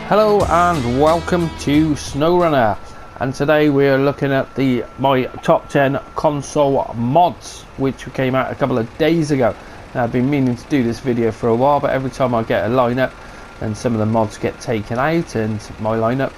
Hello and welcome to Snowrunner, and today we are looking at my top 10 console mods which came out a couple of days ago. Now, I've been meaning to do this video for a while, but every time I get a lineup then some of the mods get taken out and my lineup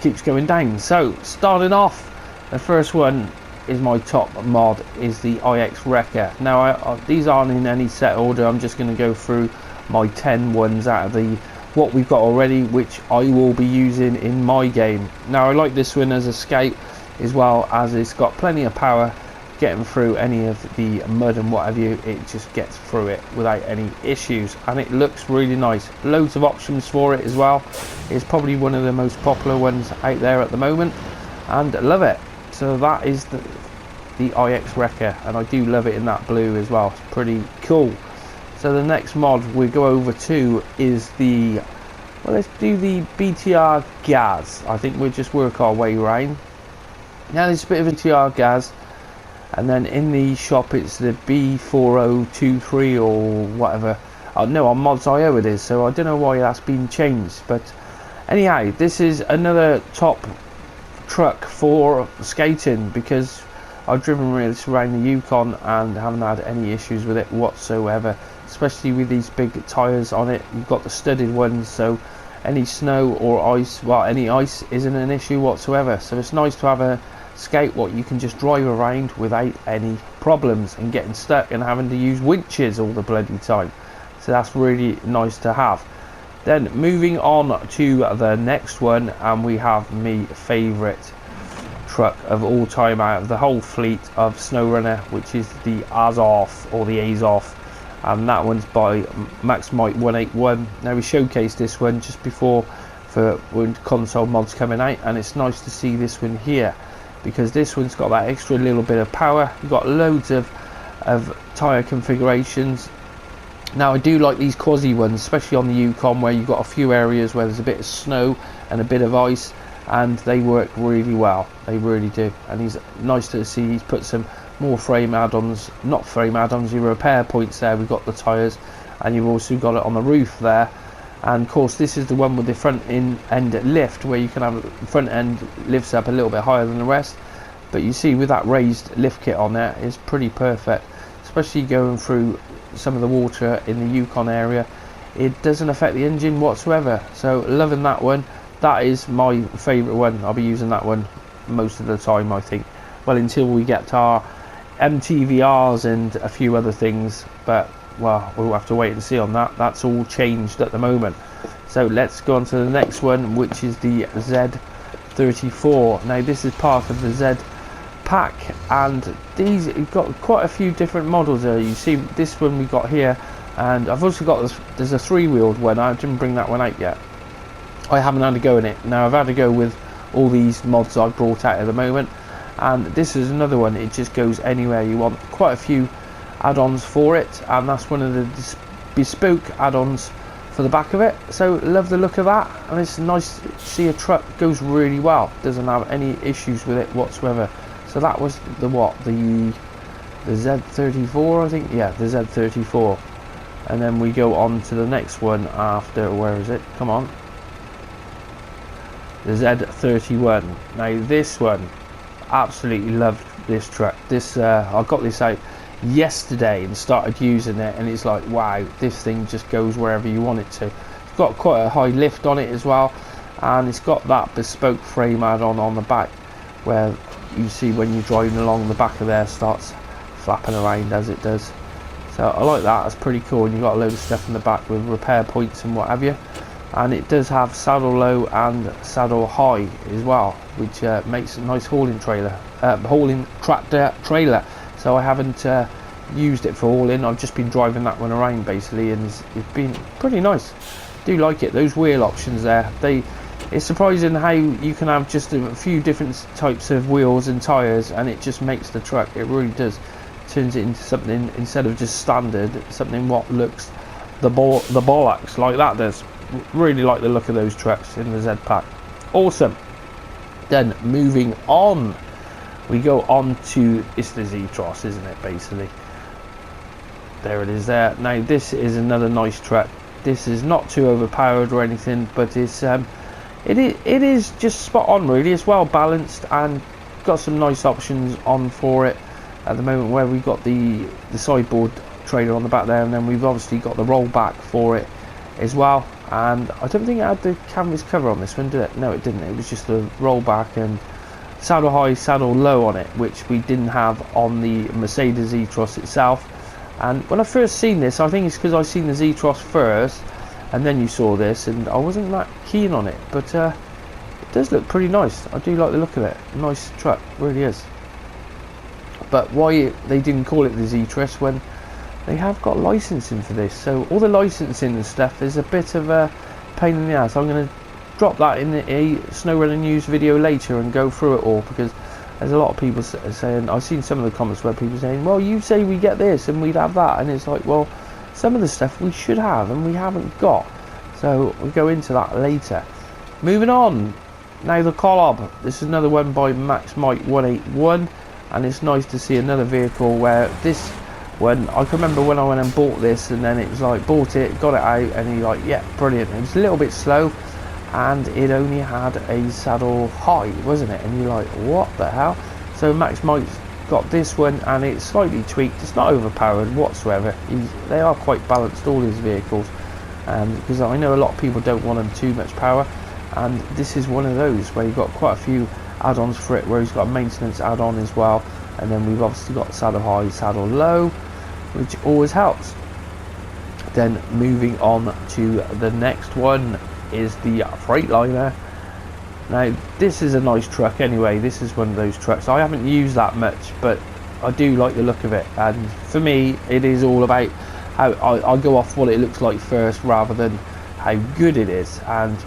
keeps going down. So starting off, the first one is my top mod is the IX Wrecker. Now these aren't in any set order, I'm just going to go through my 10 ones out of what we've got already, which I will be using in my game. Now I like this one as a scout, as well as it's got plenty of power, getting through any of the mud and what have you. It just gets through it without any issues, and it looks really nice. Loads of options for it as well. It's probably one of the most popular ones out there at the moment, and I love it. So that is the IX Wrecker, and I do love it in that blue as well. It's pretty cool. So the next mod we go over to is let's do the BTR Gaz. I think we'll just work our way around. Now there's a bit of BTR Gaz, and then in the shop it's the B4023 or whatever. Oh no, on Mods.io it is, so I don't know why that's been changed. But anyhow, this is another top truck for skating, because I've driven this around the Yukon and haven't had any issues with it whatsoever, especially with these big tyres on it. You've got the studded ones, so any snow or ice, well, any ice isn't an issue whatsoever. So it's nice to have a skate what you can just drive around without any problems and getting stuck and having to use winches all the bloody time. So that's really nice to have. Then moving on to the next one, and we have my favourite truck of all time out of the whole fleet of Snowrunner, which is the Azov, or the Azov, and that one's by Max Mike 181. Now we showcased this one just before for when console mods coming out, and it's nice to see this one here because this one's got that extra little bit of power. You've got loads of tyre configurations. Now I do like these quasi ones, especially on the Yukon, where you've got a few areas where there's a bit of snow and a bit of ice, and they work really well. They really do. And he's nice to see he's put some more frame add-ons, not frame add-ons, your repair points there. We've got the tyres, and you've also got it on the roof there. And of course this is the one with the front end lift, where you can have the front end lifts up a little bit higher than the rest. But you see with that raised lift kit on there, it's pretty perfect, especially going through some of the water in the Yukon area. It doesn't affect the engine whatsoever, so loving that one. That is my favourite one. I'll be using that one most of the time, I think. Well, until we get to our MTVRs and a few other things, but well, we'll have to wait and see on that. That's all changed at the moment. So let's go on to the next one, which is the Z34. Now this is part of the Z pack, and these, you've got quite a few different models there. You see this one we got here, and I've also got this, there's a three-wheeled one. I didn't bring that one out yet. I haven't had a go in it. Now I've had to go with all these mods I've brought out at the moment, and this is another one. It just goes anywhere you want. Quite a few add-ons for it, and that's one of the bespoke add-ons for the back of it. So love the look of that, and it's nice to see a truck goes really well, doesn't have any issues with it whatsoever. So that was the Z34, I think. Yeah, the Z34. And then we go on to the next one after, where is it? Come on. The Z31. Now this one, absolutely loved this truck. This I got this out yesterday and started using it, and it's like, wow, this thing just goes wherever you want it to. It's got quite a high lift on it as well, and it's got that bespoke frame add-on on the back, where you see when you're driving along, the back of there starts flapping around as it does. So I like that. That's pretty cool, and you've got a load of stuff in the back with repair points and what have you. And it does have saddle low and saddle high as well, which makes a nice hauling tractor trailer. So I haven't used it for hauling. I've just been driving that one around basically, and it's been pretty nice. Do like it. Those wheel options there, it's surprising how you can have just a few different types of wheels and tyres, and it just makes the truck, it really does, turns it into something, instead of just standard, something what looks the bollocks like that does. Really like the look of those trucks in the Z pack. Awesome. Then moving on, we go on to, it's the Z-Tross, isn't it, basically. There it is there. Now this is another nice truck. This is not too overpowered or anything, but it is just spot on really. It's well balanced and got some nice options on for it at the moment, where we've got the sideboard trailer on the back there, and then we've obviously got the rollback for it as well. And I don't think it had the canvas cover on this one, did it? No, it didn't. It was just the rollback and saddle high, saddle low on it, which we didn't have on the Mercedes E-Tross itself. And when I first seen this, I think it's because I seen the Z-Tross first and then you saw this, and I wasn't that keen on it, but it does look pretty nice. I do like the look of it. Nice truck, really is. But why they didn't call it the Z-Tross when they have got licensing for this? So all the licensing and stuff is a bit of a pain in the ass. I'm going to drop that in a Snowrunner news video later and go through it all, because there's a lot of people saying, I've seen some of the comments where people saying, well, you say we get this and we'd have that, and it's like, well, some of the stuff we should have and we haven't got. So we'll go into that later. Moving on, now the collab. This is another one by Max Mike 181, and it's nice to see another vehicle where this one, I can remember when I went and bought this, and then it was like, bought it, got it out, and you're like, yeah, brilliant. It was a little bit slow, and it only had a saddle high, wasn't it? And you're like, what the hell? So Max Mike's got this one, and it's slightly tweaked. It's not overpowered whatsoever. They are quite balanced, all his vehicles, because I know a lot of people don't want them too much power, and this is one of those where you've got quite a few add-ons for it, where he's got a maintenance add-on as well. And then we've obviously got saddle high, saddle low, which always helps. Then moving on to the next one is the Freightliner. Now this is a nice truck anyway. This is one of those trucks I haven't used that much, but I do like the look of it, and for me it is all about how I go off what it looks like first rather than how good it is.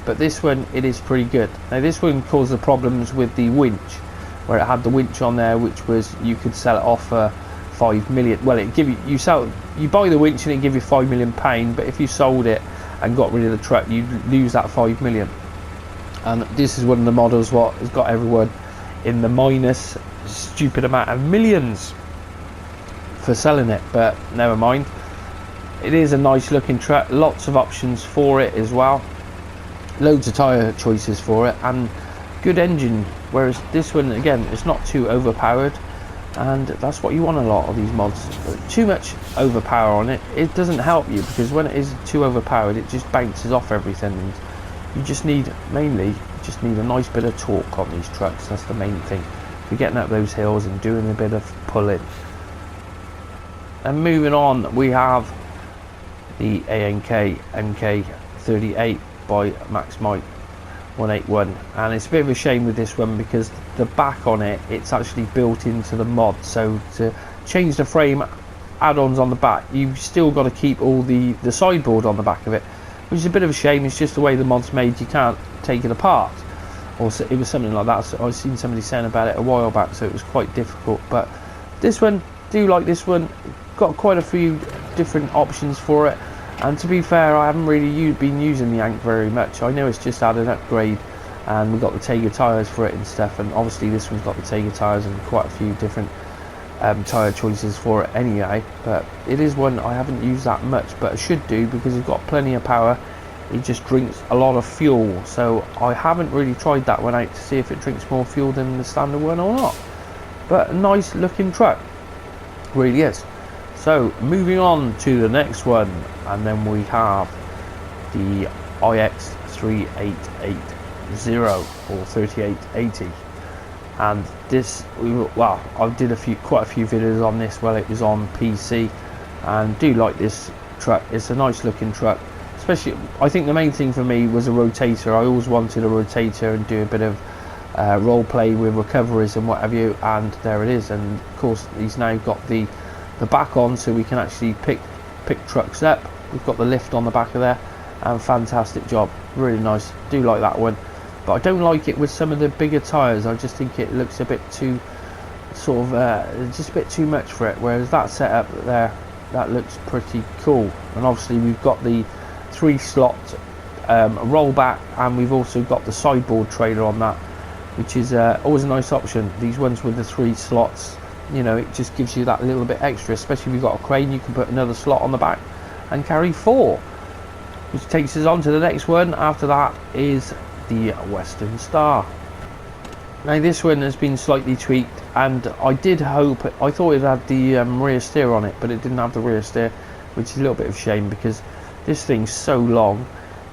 But this one, it is pretty good. Now this one caused the problems with the winch, where it had the winch on there, which was, you could sell it off for 5 million. Well, it give you buy the winch and it give you £5 million, but if you sold it and got rid of the truck, you'd lose that 5 million. And this is one of the models what has got everyone in the minus stupid amount of millions for selling it, but never mind. It is a nice looking truck, lots of options for it as well, loads of tyre choices for it, and good engine, whereas this one, again, it's not too overpowered, and that's what you want a lot of these mods. Too much overpower on it, it doesn't help you, because when it is too overpowered, it just bounces off everything, and you just need, mainly, just need a nice bit of torque on these trucks. That's the main thing. If you're getting up those hills and doing a bit of pulling. And moving on, we have the ANK MK38 by Max Mike 181, and it's a bit of a shame with this one because the back on it, it's actually built into the mod. So to change the frame add-ons on the back, you've still got to keep all the sideboard on the back of it, which is a bit of a shame. It's just the way the mod's made, you can't take it apart, or so it was something like that. So I've seen somebody saying about it a while back, so it was quite difficult. But this one, do like this one, got quite a few different options for it. And to be fair, I haven't really been using the Yank very much. I know it's just had an upgrade, and we've got the Tega tyres for it and stuff, and obviously this one's got the Tega tyres and quite a few different tyre choices for it anyway. But it is one I haven't used that much, but I should do, because it's got plenty of power. It just drinks a lot of fuel, so I haven't really tried that one out to see if it drinks more fuel than the standard one or not. But a nice looking truck, really is. So moving on to the next one, and then we have the IX3880 or 3880, and this, well, I did quite a few videos on this while it was on PC, and do like this truck. It's a nice looking truck, especially, I think the main thing for me was a rotator. I always wanted a rotator and do a bit of role play with recoveries and what have you, and there it is. And of course he's now got the back on, so we can actually pick trucks up. We've got the lift on the back of there, and fantastic job, really nice. Do like that one, but I don't like it with some of the bigger tyres. I just think it looks a bit too sort of just a bit too much for it, whereas that setup there, that looks pretty cool. And obviously we've got the 3-slot rollback, and we've also got the sideboard trailer on that, which is always a nice option. These ones with the 3 slots, you know, it just gives you that little bit extra, especially if you've got a crane. You can put another slot on the back and carry 4, which takes us on to the next one. After that is the Western Star. Now this one has been slightly tweaked, and I thought it had the rear steer on it, but it didn't have the rear steer, which is a little bit of a shame because this thing's so long.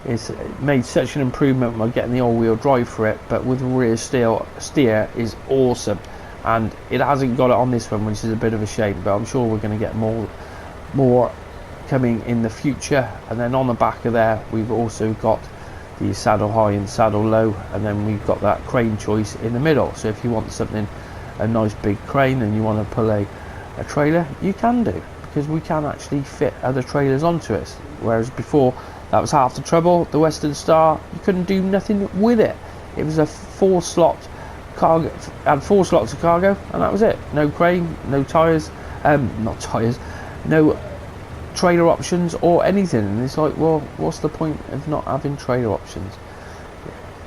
It's made such an improvement by getting the all-wheel drive for it, but with the rear steer is awesome, and it hasn't got it on this one, which is a bit of a shame, but I'm sure we're going to get more coming in the future. And then on the back of there we've also got the saddle high and saddle low, and then we've got that crane choice in the middle. So if you want something, a nice big crane, and you want to pull a trailer, you can do, because we can actually fit other trailers onto it, whereas before that was half the trouble. The Western Star, you couldn't do nothing with it. It was a 4-slot cargo, had 4 slots of cargo, and that was it. No crane, no tyres, no trailer options or anything. And it's like, well, what's the point of not having trailer options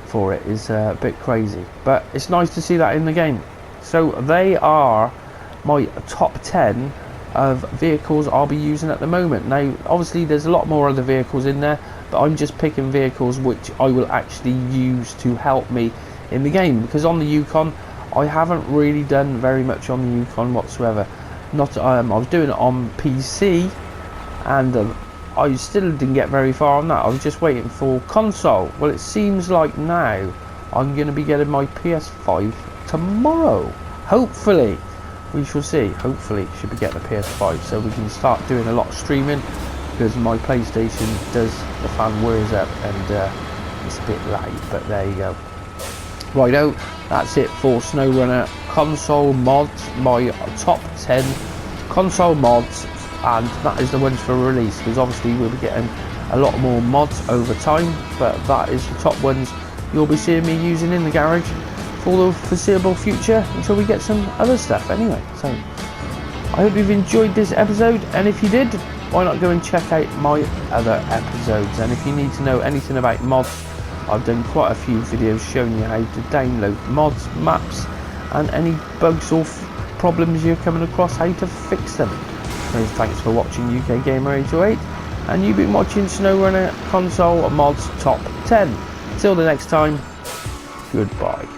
for it? Is a bit crazy, but it's nice to see that in the game. So they are my top 10 of vehicles I'll be using at the moment. Now obviously there's a lot more other vehicles in there, but I'm just picking vehicles which I will actually use to help me in the game, because on the Yukon I haven't really done very much on the Yukon whatsoever. I was doing it on PC, and I still didn't get very far on that. I was just waiting for console. Well, it seems like now I'm going to be getting my PS5 tomorrow, hopefully. We shall see. Hopefully should be getting a PS5 so we can start doing a lot of streaming, because my PlayStation the fan wears up, and it's a bit late, but there you go. Righto, that's it for SnowRunner console mods, my top 10 console mods, and that is the ones for release, because obviously we'll be getting a lot more mods over time, but that is the top ones you'll be seeing me using in the garage for the foreseeable future until we get some other stuff anyway. So I hope you've enjoyed this episode, and if you did, why not go and check out my other episodes. And if you need to know anything about mods, I've done quite a few videos showing you how to download mods, maps, and any bugs or problems you're coming across, how to fix them. So thanks for watching UK Gamer 808, and you've been watching SnowRunner console mods top 10. Till the next time, goodbye.